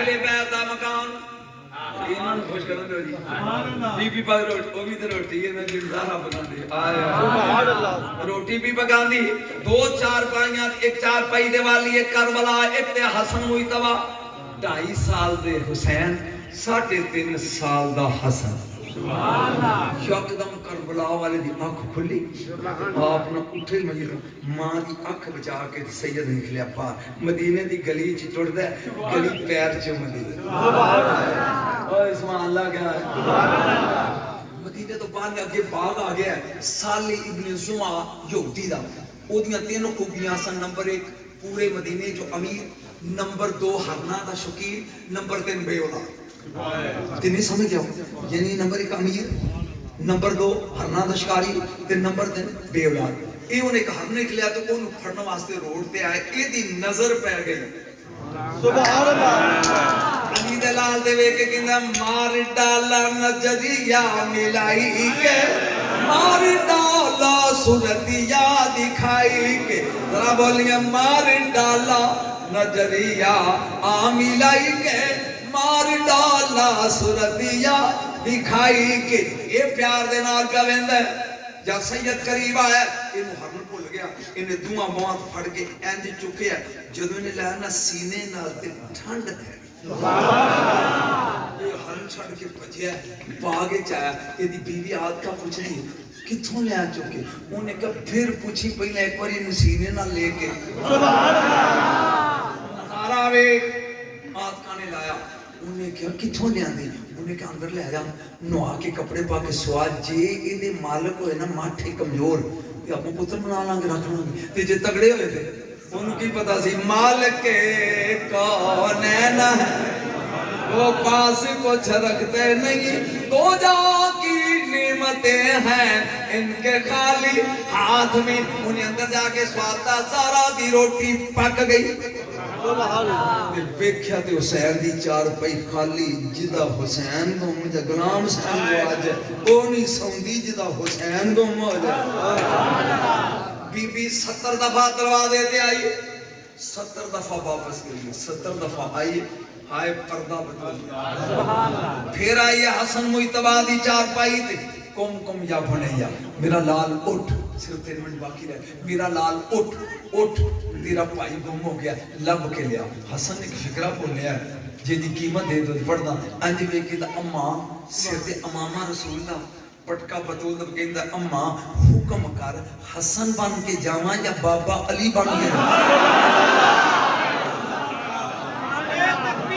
اہل بیت دا مکان ایمان خوش کرن دو جی بی بی پاک روٹی وہ بھی تے روٹی ہے نا جڑی سارا پکاندی سبحان اللہ روٹی بھی پکاندی دو چار پائیاں ایک چار پائی دے والی ایک کربلا ایک تے حسن مجتبی 2.5 سال دے حسین 3.5 سال دا حسن سبحان اللہ یکدم کربلا والے دی آنکھ کھلی آپ نہ اٹھے مجید ماں دی آنکھ بچا کے سید نکلیا پار مدینے دی گلی چ ٹردا ہے گلی پیر چ مدینے سبحان اللہ اوے سبحان اللہ کیا ہے سبحان اللہ مدینے تو بعد اگے باغ آ گیا ہے صالح ابن زمع یہودی دا اودیاں تینوں خوبیاں سن نمبر 1 پورے مدینے جو امیر نمبر 2 ہرنا دا شکیل نمبر 3 بے اولاد تے نہیں سمجھ گیا یعنی نمبر 1 امیر نمبر 2 ہرنا دا شکاری تے نمبر 3 بے اولاد یہ انہیں ایک ہرن نکلیا تو انہوں پھڑنے واسطے روڈ تے آئے یہ دی نظر پہ گئی سبحان اللہ علی دلال دے وے کے کہندا مار ڈالا نظریہ ملائی کے مار ڈالا صورتیا دکھائی کے ذرا بولیے مار ڈالا نظریہ ملائی کے مار ڈالا صورتیا دکھائی کے یہ پیار دے نال کا ویندا ہے جب سید قریب آیا یہ محرم بھول گیا انہیں دعا موت پھڑ کے انج چکے ہیں جدو انہیں لایا نا سینے نال تے ٹھنڈ ہے یہ ہرن چھڑ کے بجیا باغے چایا یہ دی بیوی آد کا پوچھ رہی کتھوں لے آ چکے انہیں کہا پھر پوچھی پہلے ایک بار انہیں سینے نال لے کے نظارہ وے آد کانے لایا انہیں کہا کتھوں لے آندے انہیں کہا اندر لے آیا نوہا کے کپڑے پا کے سواد جے یہ مالک ہوئے نا ماتھے کمزور یہ اپنے پتر بنا لانگے رکھ لانگے تے جے تگڑے ہوئے تھے انہوں کی پتا سی مالک کون ہے وہ پاس کچھ رکھتے نہیں دو جا کی نعمتیں ہیں ان کے خالی ہاتھ میں انہیں اندر جا کے سواتا سارا دی روٹی پک گئی ویکھیا تے حسین دی چار پئی خالی جدا حسین کو مجھے غلام سان ہوا جائے وہ نہیں سوندی جدا حسین کو ہو جائے بی بی 70 دفعہ دروازے تے آئی 70 دفعہ واپس گئی 70 دفعہ آئی آئے پردہ بدل پھر آئی حسن مجتبی دی چار پائی تے کم یا بھنیا میرا لال اٹھ صرف 3 منٹ باقی رہے میرا لال اٹھ تیرا پائی گم ہو گیا لب کے لیا حسن ایک فکرہ بول لیا جی دی قیمت دے دو پڑھنا انجی بے کہ اماں سر دے امامہ رسول اللہ پٹکا بطول دب کہندہ اماں حکم کر حسن بن کے جاما یا بابا علی بن کے